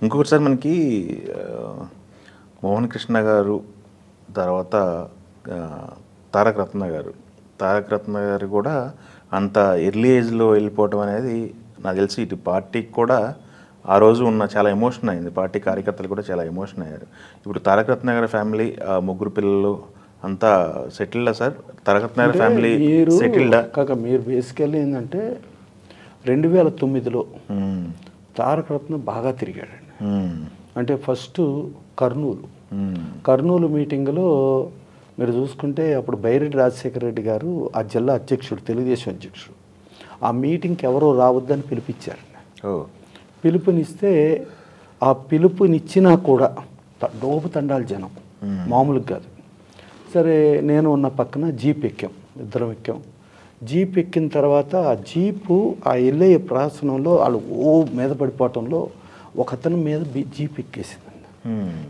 ఇంకొకసారి మనకి మోహన్ కృష్ణ గారు తర్వాత తారక రత్న గారు కూడా అంత ఎర్లీ ఏజ్లో వెళ్ళిపోవటం అనేది నాకు తెలిసి ఇటు పార్టీకి కూడా ఆ రోజు ఉన్న చాలా ఎమోషన్ అయింది. పార్టీ కార్యకర్తలు కూడా చాలా ఎమోషన్ అయ్యారు. ఇప్పుడు తారక రత్న గారి ఫ్యామిలీ, ముగ్గురు పిల్లలు అంతా సెటిల్డా సార్? తారక రత్న గారి ఫ్యామిలీ సెటిల్డా? కాక మీరు బేసికల్లీ ఏంటంటే 2009లో తారక రత్న బాగా తిరిగాడండి. అంటే ఫస్ట్ కర్నూలు మీటింగ్లో మీరు చూసుకుంటే అప్పుడు బైరెడ్డి రాజశేఖర రెడ్డి గారు ఆ జిల్లా అధ్యక్షుడు, తెలుగుదేశం అధ్యక్షుడు. ఆ మీటింగ్కి ఎవరో రావద్దని పిలిపించారండి. పిలుపునిస్తే ఆ పిలుపునిచ్చినా కూడా డోపుతండాలి జనం, మామూలుగా కాదు. సరే నేను ఉన్న పక్కన జీప్ ఎక్కాం, ఇద్దరం ఎక్కాం. జీప్ ఎక్కిన తర్వాత ఆ జీపు ఆ ఎల్లయ్య ప్రాసనంలో వాళ్ళు మీద పడిపోవటంలో ఒక అతని మీద జీప్ ఎక్కేసిందండి.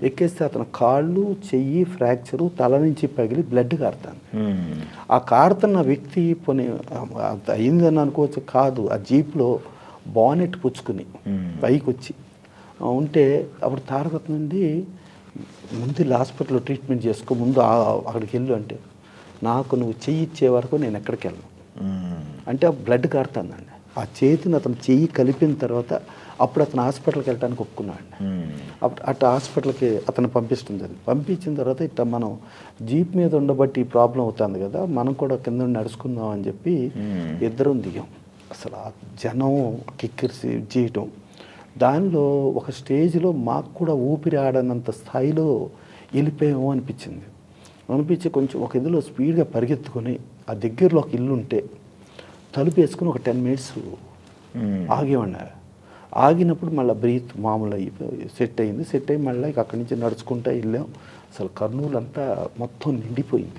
ఎక్కేస్తే అతని కాళ్ళు, చెయ్యి ఫ్రాక్చరు, తల నుంచి పగిలి బ్లడ్ కారుతాను. ఆ కారుతున్న వ్యక్తి పోనీ అయిందని అనుకోవచ్చు, కాదు, ఆ జీప్లో బానెట్ పుచ్చుకుని పైకి వచ్చి ఉంటే అప్పుడు తారక రత్న నుండి ముందు హాస్పిటల్లో ట్రీట్మెంట్ చేసుకో, ముందు అక్కడికి వెళ్ళు అంటే, నాకు నువ్వు చెయ్యి ఇచ్చే వరకు నేను ఎక్కడికి వెళ్ళను అంటే ఆ బ్లడ్ కారుతుందండి. ఆ చేతిని అతను చెయ్యి కలిపిన తర్వాత అప్పుడు అతను హాస్పిటల్కి వెళ్ళడానికి ఒప్పుకున్నాడు. అప్పుడు అటు హాస్పిటల్కి అతను పంపించిన తర్వాత ఇట్లా మనం జీప్ మీద ఉండబట్టి ప్రాబ్లం అవుతుంది కదా, మనం కూడా కింద నడుచుకుందాం అని చెప్పి ఇద్దరం దిగాం. అసలు ఆ జనం కిక్కిరిసి చేయటం, దానిలో ఒక స్టేజ్లో మాకు కూడా ఊపిరి ఆడనంత స్థాయిలో వెళ్ళిపోయాము అనిపించి కొంచెం ఒక ఇదిలో స్పీడ్గా పరిగెత్తుకొని ఆ దగ్గరలో ఒక ఇల్లు ఉంటే తలుపు వేసుకుని ఒక 10 minutes ఆగేమన్నారు. ఆగినప్పుడు మళ్ళీ బ్రీత్ మామూలు అయిపోయి సెట్ అయ్యి మళ్ళీ అక్కడి నుంచి నడుచుకుంటూ వెళ్ళాం. అసలు కర్నూలు అంతా మొత్తం నిండిపోయింది.